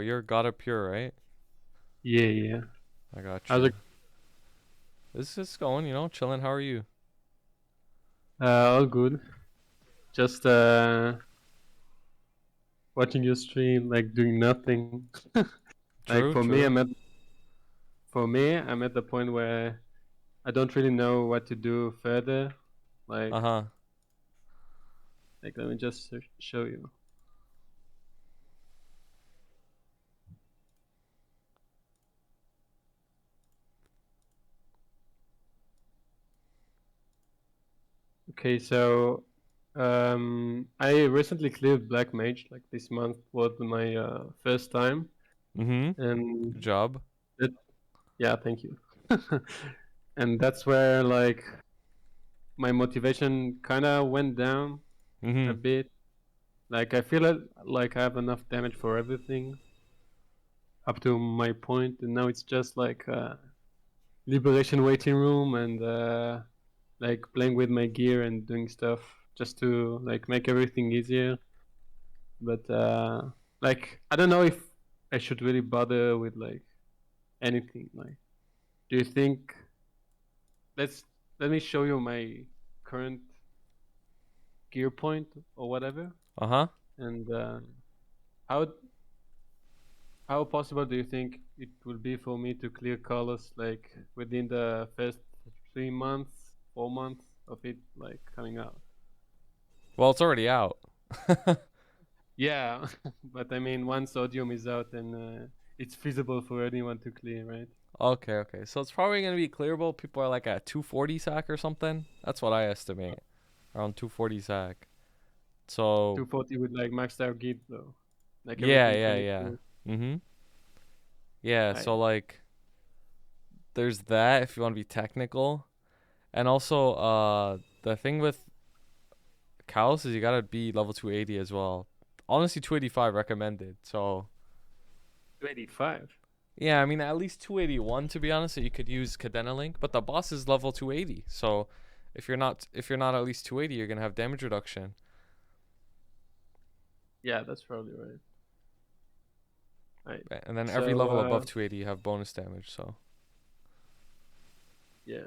bro. You're gotta pure, right? Yeah, yeah. I got How's you. it? This is going, chilling. How are you? All good. Just watching your stream, like doing nothing. Like True, true. for me, I'm at the point where I don't really know what to do further. Like, Uh-huh. let me just show you. Okay, so I recently cleared Black Mage. Like this month was my first time, Mm-hmm. and Good job. that, yeah, thank you. And that's where like my motivation kind of went down Mm-hmm. a bit. Like I feel like I have enough damage for everything up to my point, and now it's just like liberation waiting room and like playing with my gear and doing stuff just to like make everything easier. But like I don't know if I should really bother with like anything. Like, do you think? Let's let me show you my current gear point or whatever, Uh-huh. and how how possible do you think it will be for me to clear colors like within the first 3 months, 4 months of it like coming out? Well, it's already out. Yeah, but I mean, once Odium is out, then it's feasible for anyone to clear, right? Okay, okay. So it's probably gonna be clearable. People are like at 240 sack or something. That's what I estimate. Around 240 sack. So 240 with like maxed out gear though, like yeah, everything yeah, yeah. 22. Mm-hmm. Yeah, I so like there's that if you want to be technical. And also the thing with Callus is you gotta be level 280 as well. Honestly 285 recommended. So 285. yeah, I mean at least 281 to be honest, so you could use Cadena Link, but the boss is level 280. So if you're not at least 280, you're gonna have damage reduction. Yeah, that's probably right. Right. And then every So level above 280 you have bonus damage, so yeah.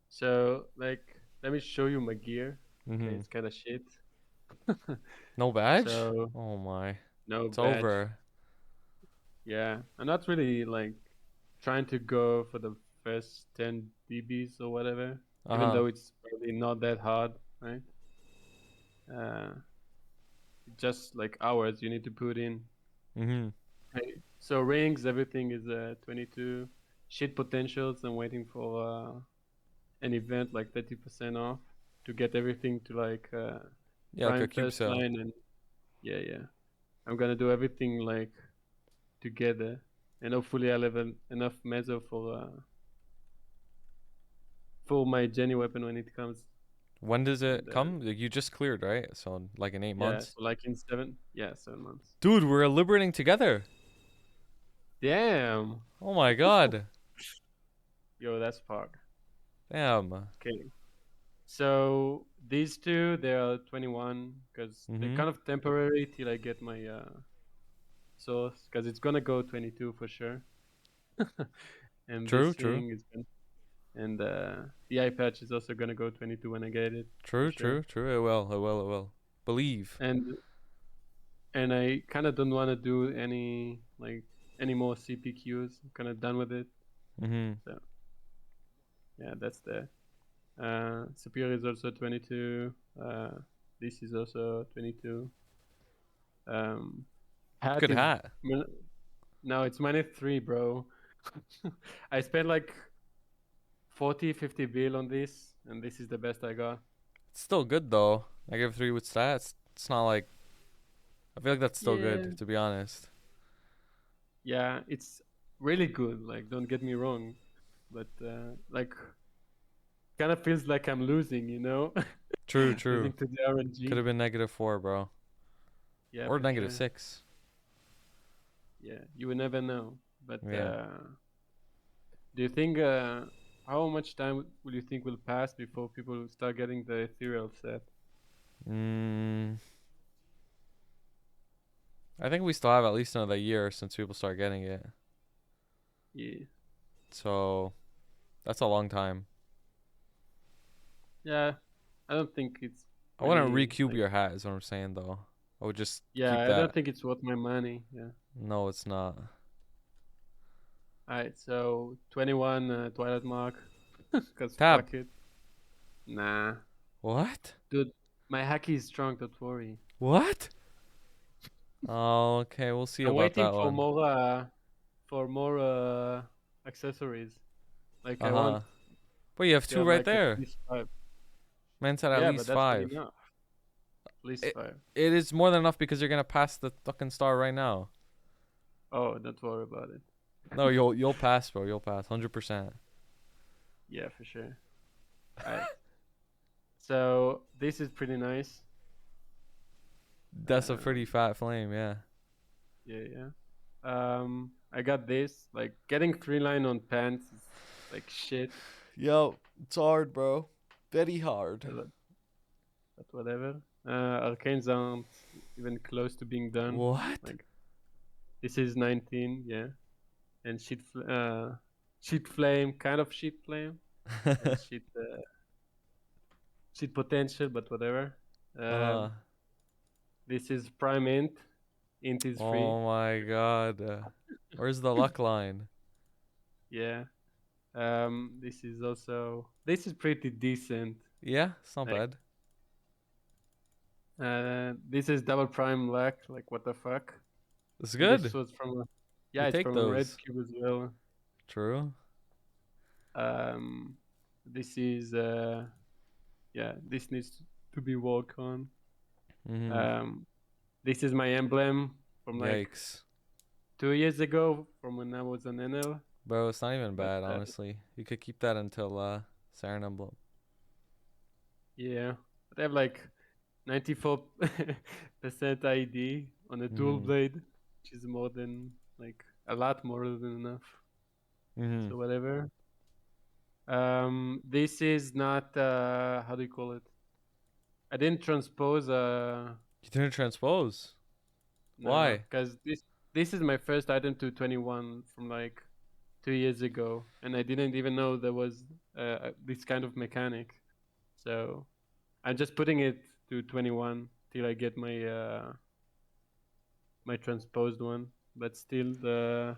So like, let me show you my gear. Okay, mhm. it's kind of shit. No badge? So Oh my. no It's badge. over. Yeah, I'm not really like trying to go for the first 10 DBs or whatever, even Uh-huh. though it's probably not that hard, right? Uh, just like hours you need to put in. Mhm. Hey, so rings, everything is 22. Shit potentials. I'm waiting for an event like 30% off to get everything to like Yeah, like a prime cube first sale. line, and yeah, yeah. I'm gonna do everything like together, and hopefully I'll have enough mezzo for my Jenny weapon when it comes. When does And it come? Like, you just cleared, right? So like in 8 yeah, months. so like in 7 months. Dude, we're liberating together. Damn. Oh my god. Yo, that's far. Damn. Okay. So these two, they are 21 because they're Mhm. kind of temporary till I get my source, because it's gonna go 22 for sure. And True, this true. thing is gonna, and the eye patch is also gonna go 22 when I get it for True, sure. true, true. It will, it will, it will. Believe. And I kind of don't want to do any more CPQs. I'm kind of done with it. Mhm. So yeah, that's the superior is also 22. This is also 22. Um, hat Good is hat. no, it's -3, bro. I spent like 40, 50 bill on this, and this is the best I got. It's still good though. -3 with stats. It's not like I feel like that's still Yeah, good to be honest. yeah, it's really good. Like, don't get me wrong, but like, kind of feels like I'm losing, you know, True, losing true. to the Could RNG. have been -4, bro. Yeah, Or for sure. -6. Yeah, you will never know. But Yeah. do you think how much time will you think will pass before people start getting the ethereal set? Mm, I think we still have at least another year since people start getting it. Yeah. So that's a long time. Yeah. I don't think it's I wouldn't really recube like. your hat, is what I'm saying though. I would just keep Yeah, I don't that. think it's worth my money. Yeah. No, it's not. Alright, so 21 Twilight Mark. Cause Tab. fuck it. Nah. What? Dude, my haki is strong, don't worry. What? Oh, okay, we'll see I'm about waiting that one. for more accessories. Like I want Uh-huh. But you have to two have right like at there. least five. Man said at Yeah, but least that's not five. enough. At least It, five. it is more than enough because you're gonna pass the fucking star right now. Oh, don't worry about it. No, you'll pass, bro. You'll pass, 100%. Yeah, for sure. Alright. So this is pretty nice. That's a pretty fat flame, yeah. Yeah, yeah. I got this. Like getting 3 line on pants is like shit. Yo, it's hard, bro. Very hard. But whatever. Arcanes aren't even close to being done. What? Like this is 19, yeah. And sheet flame, kind of sheet flame, and sheet potential, but whatever. Uh, This is prime int. Int is free. oh my god. Where's the luck line? Yeah. This is pretty decent. Yeah, it's not Like bad. this is double prime luck. Like what the fuck? It's And this good. was from You yeah, it's take from a red those. cube as well. True. Um, this is yeah, this needs to be worked on. Mm-hmm. Um, this is my emblem from like Yikes. 2 years ago, from when I was an NL. Bro, it's not even But bad, honestly. You could keep that until Siren Emblem. yeah, but I have like 94% ID on a dual Mm-hmm. blade, which is more than like a lot more than enough. Mm-hmm. So whatever. This is not how do you call it? I didn't transpose You didn't transpose. no, Why? because this is my first item to 21 from like 2 years ago, and I didn't even know there was this kind of mechanic. So I'm just putting it to 21 till I get my transposed one. But still, the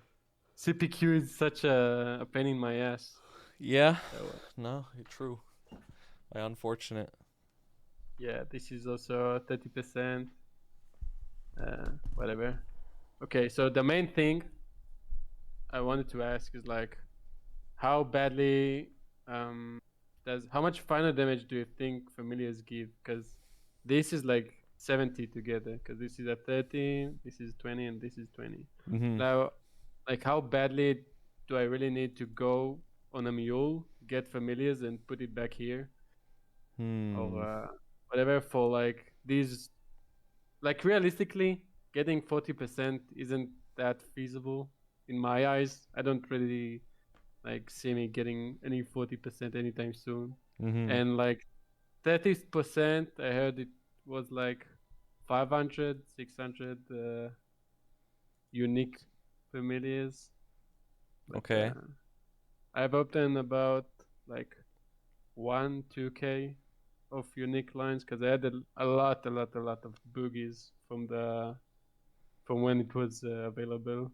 CPQ is such a pain in my ass. Yeah. So No, you're true. Unfortunate. yeah, this is also 30%. Whatever. Okay, so the main thing I wanted to ask is like, how badly does how much final damage do you think familiars give? Because this is like 70 together. Because this is a 30, this is 20, and this is 20. Mm-hmm. Now, like, how badly do I really need to go on a mule, get familiars, and put it back here, or Hmm. whatever for like these? Like realistically, getting 40% isn't that feasible in my eyes. I don't really like see me getting any 40% anytime soon. Mm-hmm. And like 30%, I heard it was like 500, 600 unique familiars. But Okay. I've opened about like 1, 2K of unique lines because I had a lot of boogies from when it was available,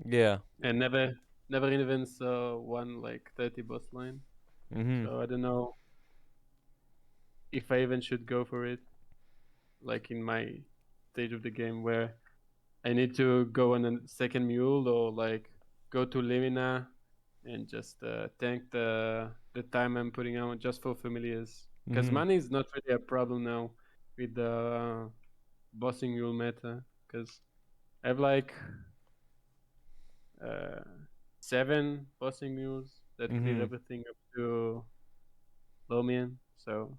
Yeah. and never even saw one like 30 boss line. Mm-hmm. So I don't know if I even should go for it, like in my stage of the game where I need to go on a second mule or like go to Limina and just tank the time I'm putting out just for familiars. Because Mm-hmm. money is not really a problem now with the bossing mule meta. Because I have like uh, 7 bossing mules that clear Mm-hmm. everything up to Lomian. So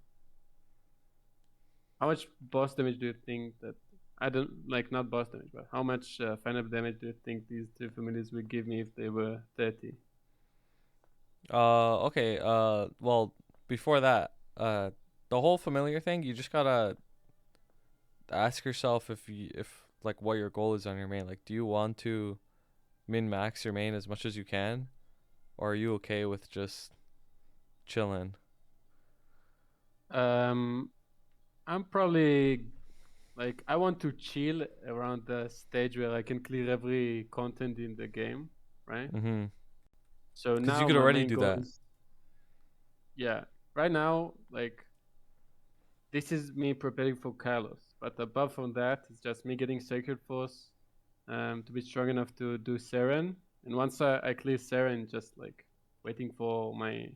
how much boss damage do you think that I don't like not boss damage, but how much final damage do you think these two familiars would give me if they were 30? Okay. Well, before that, the whole familiar thing, you just gotta ask yourself if like what your goal is on your main. Like, do you want to min max your main as much as you can, or are you okay with just chilling? Um, I'm probably like I want to chill around the stage where I can clear every content in the game, right? Mm-hmm. So Because you now could my already main do goal that. is, yeah, right now, like this is me preparing for Carlos. But above from that, it's just me getting Sacred Force to be strong enough to do Seren. And once I clear Seren, just like waiting for my.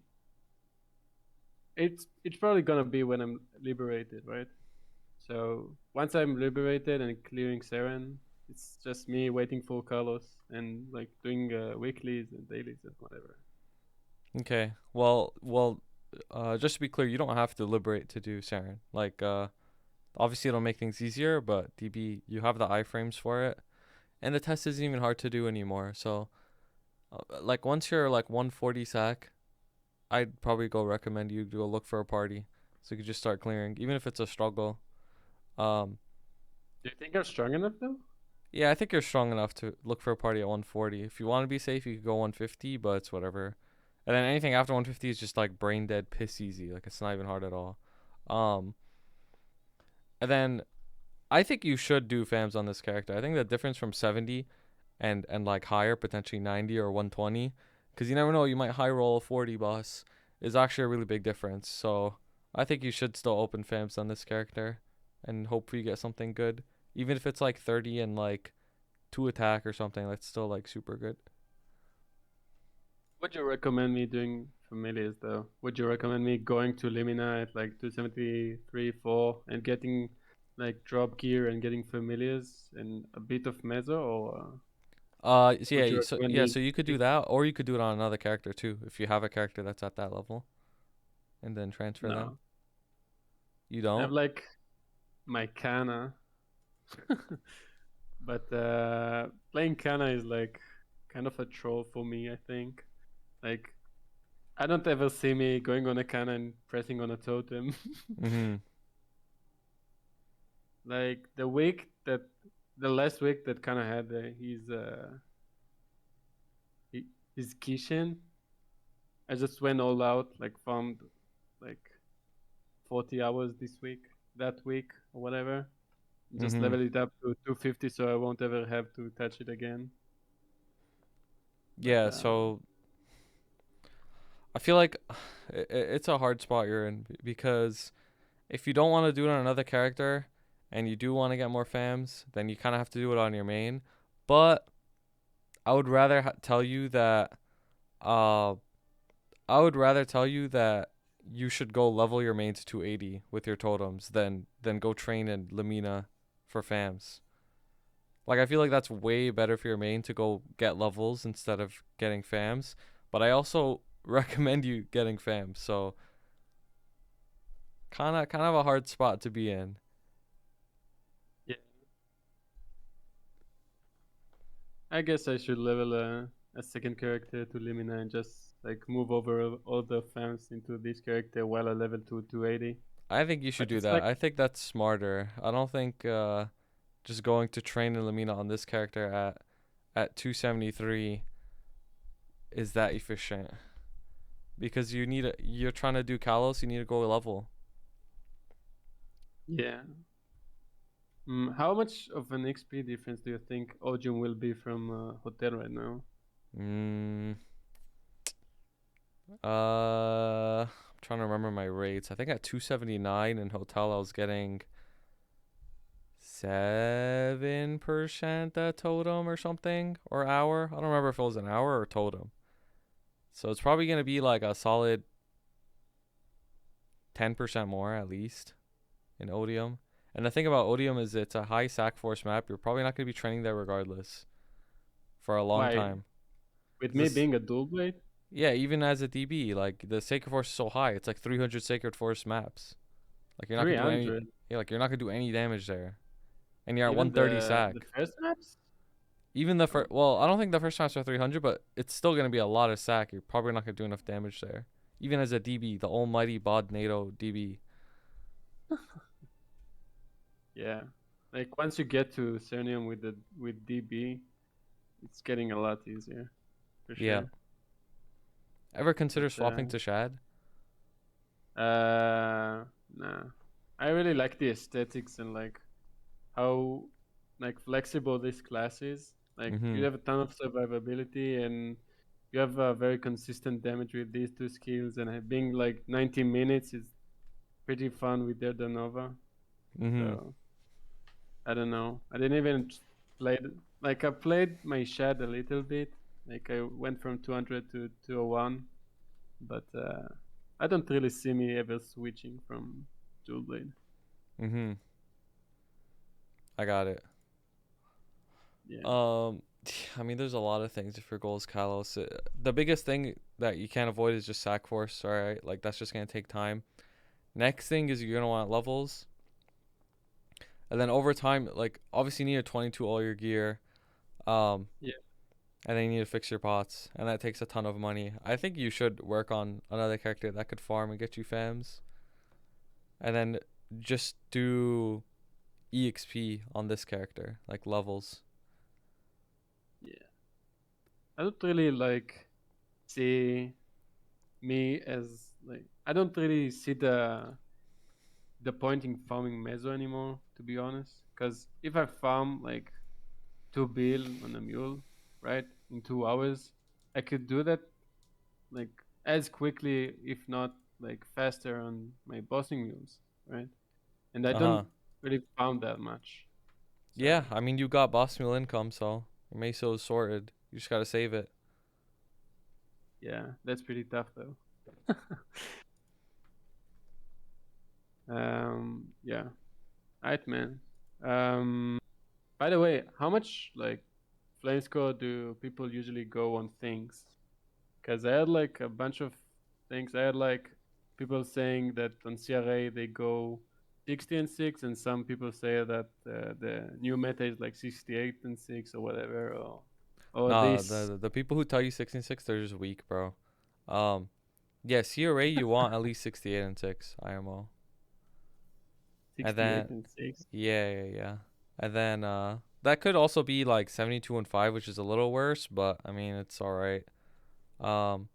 It's probably gonna be when I'm liberated, right? So once I'm liberated and clearing Seren, it's just me waiting for Carlos and like doing weeklies and dailies and whatever. Okay. Just to be clear, you don't have to liberate to do Saren. Like, obviously it'll make things easier, but DB, you have the iframes for it, and the test isn't even hard to do anymore. So, like once you're like 140 sack, I'd probably go recommend you go look for a party, so you could just start clearing, even if it's a struggle. Um, Do you think I'm strong enough though? yeah, I think you're strong enough to look for a party at 140. If you want to be safe, you could go 150, but it's whatever. And then anything after 150 is just like brain dead, piss easy. Like it's not even hard at all. Um, and then I think you should do fams on this character. I think the difference from 70 and like higher, potentially 90 or 120, because you never know, you might high roll a 40 boss, is actually a really big difference. So I think you should still open fams on this character and hope you get something good. Even if it's like 30 and like 2 attack or something, that's still like super good. Would you recommend me doing familiars though? Would you recommend me going to Limina at like 273, 4 and getting like drop gear and getting familiars and a bit of mezzo, or So would you yeah, recommend yeah, me so you could do keep? that, or you could do it on another character too, if you have a character that's at that level, and then transfer them. No, You I have don't? like my Kana, but playing Kana is like kind of a troll for me. I think like I don't ever see me going on a Kana and pressing on a totem. Mhm. Like the last week that Kana had, he, his Kishin. I just went all out, like farmed like 40 hours this week, that week or whatever. Just Mhm. leveled it up to 250, so I won't ever have to touch it again. But Yeah, so I feel like it's a hard spot you're in because if you don't want to do it on another character and you do want to get more fams, then you kind of have to do it on your main. But I would rather tell you that uh I would rather tell you that you should go level your main to 280 with your totems than go train in Lamina for fams. Like I feel like that's way better for your main to go get levels instead of getting fams. But I also recommend you getting fams. So kind of a hard spot to be in. yeah, I guess I should level a second character to Limina and just like move over all the fans into this character while I level to 280. I think you should But do it's that. like, I think that's smarter. I don't think just going to train in Lamina on this character at 273 is that efficient because you're trying to do Kalos, you need to go level. yeah. How much of an XP difference do you think Ojum will be from Hotel right now? Mm, I'm trying to remember my rates. I think at 279 in hotel I was getting 7% a totem or something or hour. I don't remember if it was an hour or totem. So it's probably gonna be like a solid 10% more at least in Odium. And the thing about Odium is it's a high sack force map. You're probably not gonna be training there regardless for a long Why? time. With 'Cause me this, being a dual blade? yeah, even as a DB, like the sacred force is so high, it's like 300 sacred force maps. Like you're not gonna do any, 300. yeah, like you're not gonna do any damage there, and you're at Even 130 the sack. first maps? Even the Oh, first, well, I don't think the first maps are 300, but it's still gonna be a lot of sack. You're probably not gonna do enough damage there, even as a DB, the almighty bod NATO DB. yeah. Like once you get to Cernium with DB, it's getting a lot easier for Yeah. sure. Ever consider But swapping to Shad? nah. I really like the aesthetics and like how like flexible this class is. Like you Mm-hmm. have a ton of survivability and you have a very consistent damage with these two skills, and being like 90 minutes is pretty fun with their Nova. Mm-hmm. So I don't know. I didn't even play like I played my Shad a little bit. Like I went from 200 to 201, but I don't really see me ever switching from Dual Blade. Mm-hmm. I got it. Yeah. Um, I mean, there's a lot of things if your goal is Kalos. The biggest thing that you can't avoid is just sack force. All right, like that's just gonna take time. Next thing is you're gonna want levels, and then over time, like obviously you need a 22 all your gear. Um, Yeah. and then you need to fix your pots, and that takes a ton of money. I think you should work on another character that could farm and get you fams, and then just do EXP on this character, like levels. Yeah. I don't really like see me as like I don't really see the point in farming meso anymore, to be honest. Because if I farm like 2 bill on a mule, right, in 2 hours, I could do that like as quickly, if not like faster, on my bossing mules, right? And I Uh don't huh. really farm that much, Yeah, so I mean you got boss mule income, so your meso is sorted. You just gotta save it. yeah, that's pretty tough though. Yeah, alright, man. Um, by the way, how much like Flamescore do people usually go on things? Because I had like a bunch of things. I had like people saying that on CRA they go 60 and 6, and some people say that the new meta is like 68 and 6 or whatever, or Nah, this the people who tell you 6 and 6, they're just weak, bro. Um, yeah, CRA you want at least 68 and 6 IMO, and 68 then and 6. yeah, and then that could also be like 72 and 5, which is a little worse, but I mean it's all right. Um,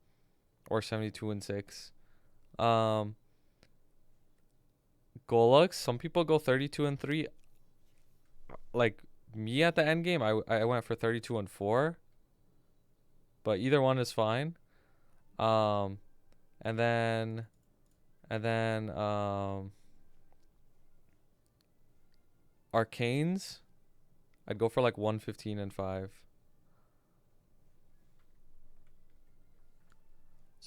or 72 and 6. Um, Golux, some people go 32 and 3. Like me at the end game, I went for 32 and 4, but either one is fine. Um, and then and then arcanes, I'd go for like 115 and 5,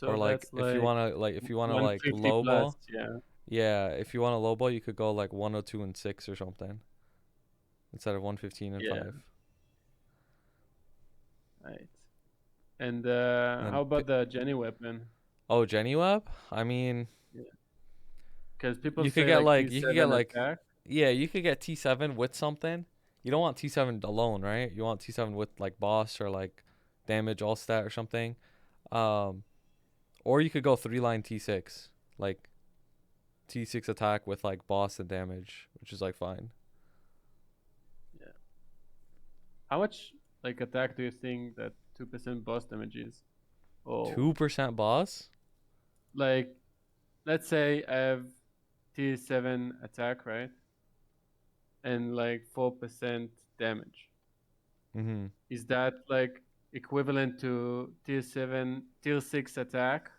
or So like that's like if you wanna like 150 low plus. ball, Yeah. yeah, if you want a low ball, you could go like 102 and 6 or something instead of 115 and Yeah. 5. Right. And And how then about the Jenny weapon? oh, Jenny Web, I mean, Yeah. Because people you could say get like like you could get T7 like attack. yeah, you could get T7 with something. You don't want T7 alone, right? You want T7 with like boss or like damage all stat or something. Um, or you could go 3 line T6, like T6 attack with like boss and damage, which is like fine. Yeah. How much like attack do you think that 2% boss damage is? Oh, 2% boss? like let's say I have T7 attack, right? And like 4% damage. Mm-hmm. Is that like equivalent to tier 6 attack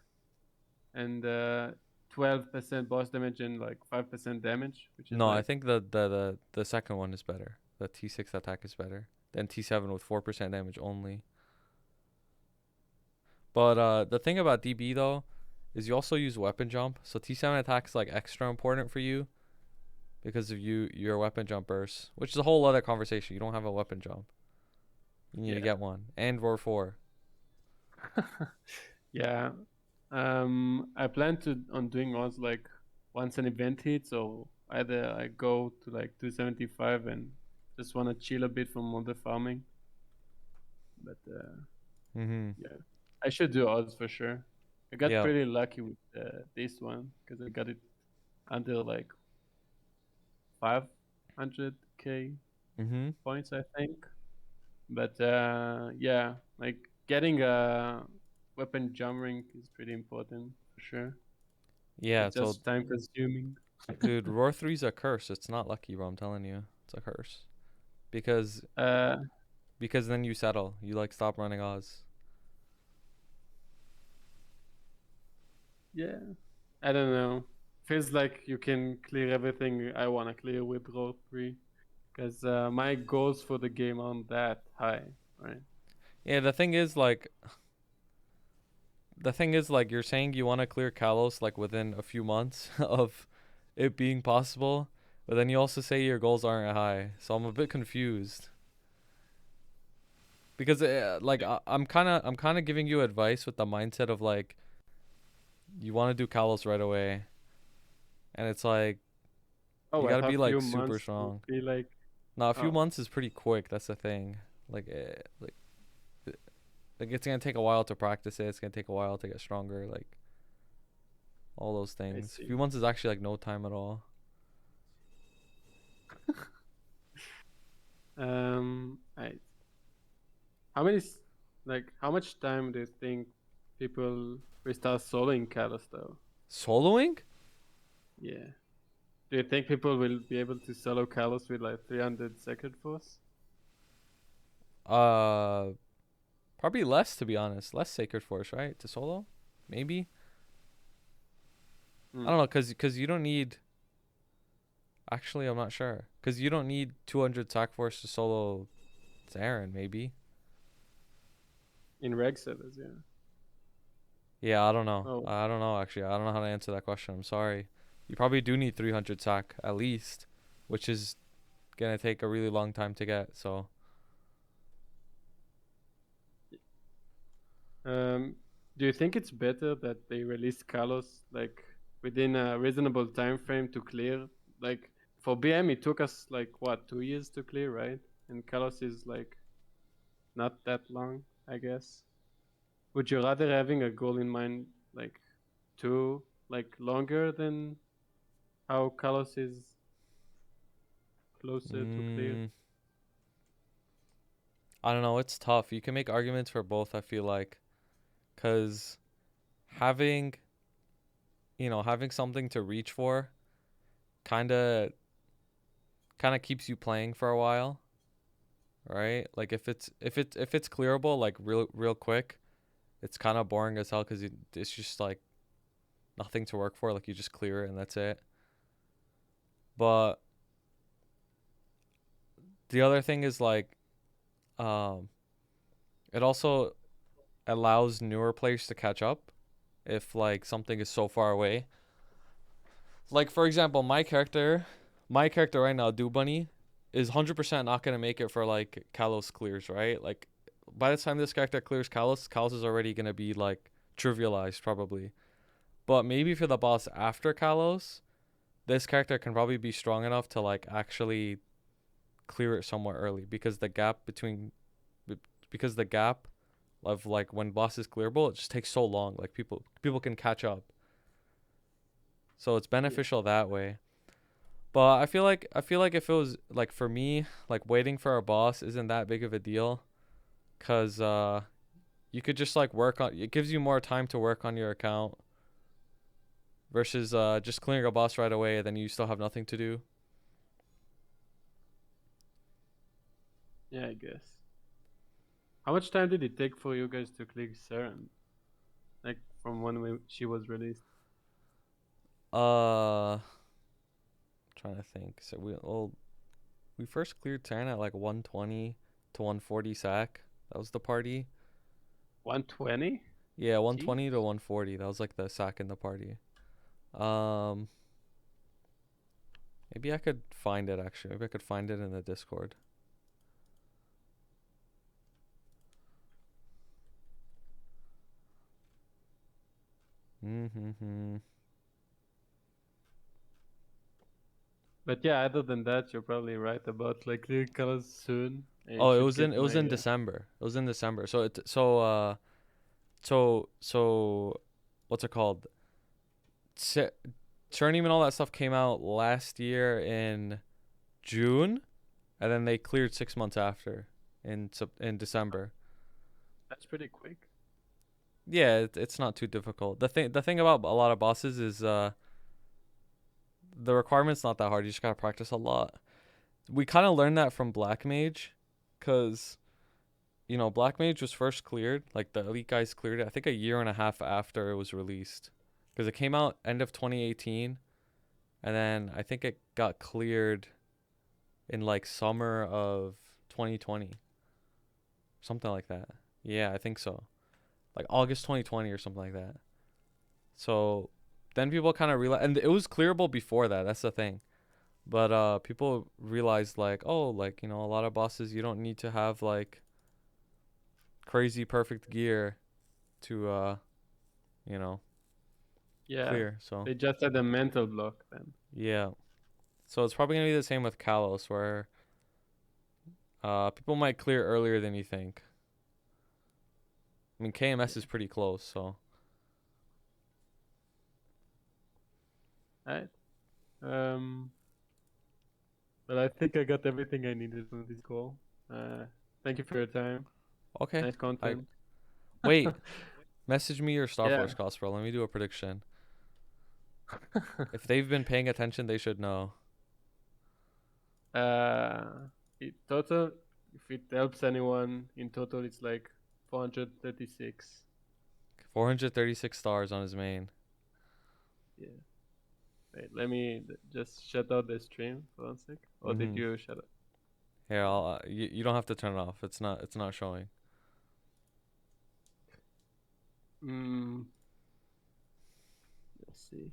and 12% boss damage and like 5% damage, which is No, I like think the second one is better. The T6 attack is better than T7 with 4% damage only. But the thing about DB though is you also use weapon jump. So T7 attack is like extra important for you because of your weapon jump burst, which is a whole other conversation. You don't have a weapon jump. You need to yeah. get one. And Roar 4. Yeah. I plan to on doing also like once an event hits, so either I go to like 275 and just want to chill a bit from all the farming, but Mm-hmm. yeah, I should do odds for sure. I got Yeah. pretty lucky with this one because I got it under like 500k 100k Mm-hmm. points, I think. But yeah, like getting a weapon jump rank is pretty important for sure. Yeah, It's so just time consuming. dude, Roar 3's a curse. It's not lucky, bro. I'm telling you. It's a curse. Because Uh, because then you settle. You like stop running Oz. yeah, I don't know. Feels like you can clear everything I wanna clear with Road 3, because my goals for the game aren't that high, right? Yeah, the thing is like you're saying you want to clear Kalos like within a few months of it being possible, but then you also say your goals aren't high. So I'm a bit confused. Because like I'm kind of giving you advice with the mindset of like you want to do Kalos right away, and it's like Oh, you I got to have be a like few super months to strong. be like, Now a few oh, months is pretty quick. That's the thing. Like like it's gonna take a while to practice it. It's gonna take a while to get stronger. Like all those I things. A see. few months is actually like no time at all. I how many like how much time do you think people will start soloing Kalos though? Soloing? Yeah. Do you think people will be able to solo Kalos with like 300 Sacred Force? Uh, Probably less to be honest. Less Sacred Force, right? To solo, maybe. I Hmm. don't know, cause you don't need. Actually, I'm not sure, cause you don't need 200 Sac Force to solo Zarin, maybe. In reg servers, yeah. Yeah, I don't know. Oh, I don't know actually. I don't know how to answer that question. I'm sorry. You probably do need 300 Sac at least, which is gonna take a really long time to get. So, um, do you think it's better that they release Kalos like within a reasonable time frame to clear? Like for BM, it took us like what 2 years to clear, right? And Kalos is like not that long, I guess. Would you rather having a goal in mind like too like longer than how Kalos is closer to clear? mm, I don't know. It's tough. You can make arguments for both. I feel like, cause having having something to reach for kind of keeps you playing for a while, right? Like if it's clearable like real quick, it's kind of boring as hell because it's just like nothing to work for. Like you just clear it and that's it. But the other thing is like um, it also allows newer players to catch up if like something is so far away. Like for example, my character right now, Do Bunny, is 100% not gonna make it for like Kalos clears, right? Like by the time this character clears Kalos, Kalos is already gonna be like trivialized probably. But maybe for the boss after Kalos, this character can probably be strong enough to like actually clear it somewhere early because the gap of like when boss is clearable, it just takes so long. Like people can catch up. So it's Yeah. beneficial that way. But I feel like if it was like for me, like waiting for a boss isn't that big of a deal, cause you could just like work on it gives you more time to work on your account versus just clearing a boss right away, then you still have nothing to do. Yeah, I guess. How much time did it take for you guys to clear Seren? Like from when she was released? Uh, Trying to think. So we first cleared Terran at like 120 to 140 sack. That was the party. 120? Yeah, Jeez. 120 to 140. That was like the sack in the party. Um, Maybe I could find it actually. Maybe I could find it in the Discord. Mm-hmm. But yeah, other than that, you're probably right about like clear colors soon. I Oh, it should was in get it was my in December. It was in December. So what's it called? Journeyman, all that stuff came out last year in June. and then they cleared 6 months after in December. That's pretty quick. Yeah, it's not too difficult. The thing about a lot of bosses is the requirement's not that hard. You just gotta practice a lot. We kind of learned that from Black Mage, cause Black Mage was first cleared. Like the elite guys cleared it. I think a year and a half after it was released, cause it came out end of 2018, and then I think it got cleared in like summer of 2020, something like that. Yeah, I think so. Like August 2020 or something like that. So then people kind of realized, and it was clearable before that. That's the thing. But people realized like, oh, like a lot of bosses you don't need to have like crazy perfect gear to you know Yeah, clear. So they just had a mental block then. yeah. So it's probably gonna be the same with Kalos, where people might clear earlier than you think. I mean, KMS Yeah. is pretty close, so Alright. Um, but I think I got everything I needed from this call. Thank you for your time. okay. Nice I content. wait. Message me your Star Yeah. Force cost, bro. Let me do a prediction. If they've been paying attention, they should know. Total, if it helps anyone, in total it's like 436. 436 stars on his main. Yeah. Wait, let me just shut out the stream for 1 sec. Or did Mhm. you shut up? Here, you don't have to turn it off. It's not showing. Mm, let's see.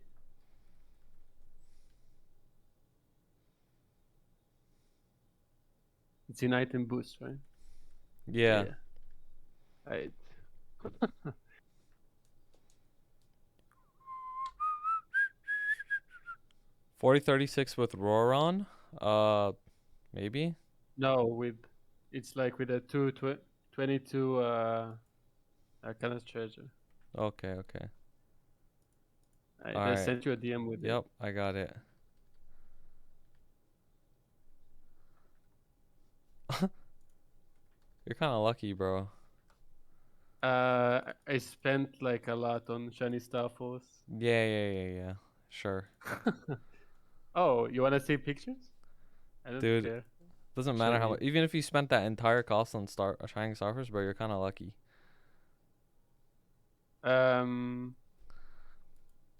It's in item boost, right? Yeah. Yeah. Right. 4036 with Roron. Maybe. No, with it's like with a 22 kind of treasure. Okay, okay. I All just right. sent you a DM with it. Yep, I got it. You're kind of lucky, bro. I spent like a lot on shiny Star Force. Yeah, yeah, yeah, yeah. Sure. Oh, you wanna see pictures? I don't Dude, care. doesn't Show matter how you. much. Even if you spent that entire cost on Shining Starfish, bro, you're kind of lucky. Um,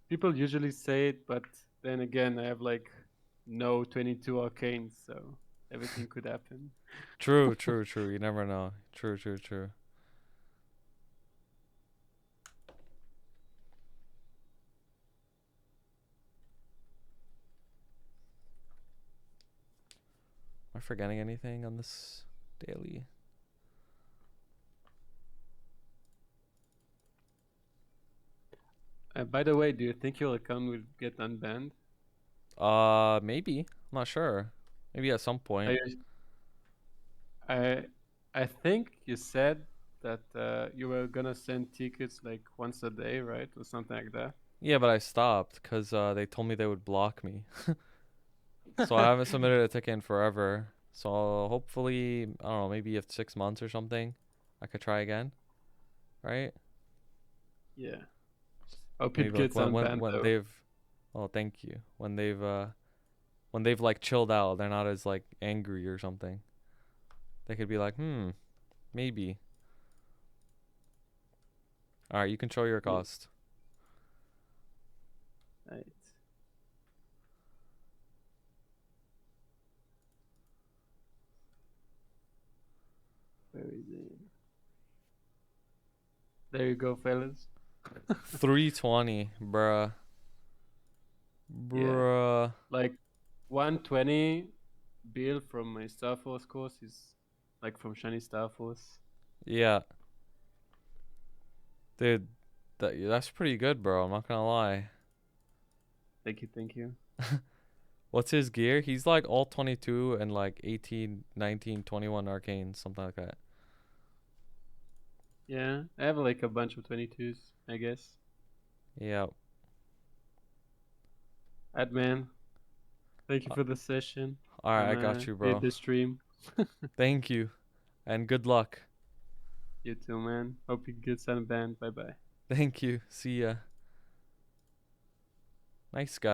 People usually say it, but then again, I have like no 22 arcanes, so everything could happen. True, true, true. You never know. True, true, true. Am I forgetting anything on this daily? By the way, do you think your account will get unbanned? Maybe. I'm not sure. Maybe at some I point. I I think you said that you were gonna send tickets like once a day, right, or something like that. Yeah, but I stopped because they told me they would block me. So I haven't submitted a ticket in forever. So hopefully, I don't know, maybe if 6 months or something, I could try again, right? Yeah. Hope it Maybe like gets unbanned when though. they've, oh, thank you. When they've like chilled out, they're not as like angry or something. They could be like, maybe. All right, you control your Yeah. cost. Right. Where is it? There you go, fellas. 320, bruh. Yeah. Bruh. Like 120 bill from my Star Force course is like from Shiny Star Force. Yeah, dude, that's pretty good, bro. I'm not gonna lie. Thank you, thank you. What's his gear? He's like all 22 and like 18, 19, 21 arcanes, something like that. Yeah, I have like a bunch of 22s, I guess. Yeah. Adman, thank you Uh, for the session. all right, I got Gonna you, hit bro. the stream. Thank you, and good luck. You too, man. Hope you get sunbanned. Bye bye. Thank you. See ya. Nice guy.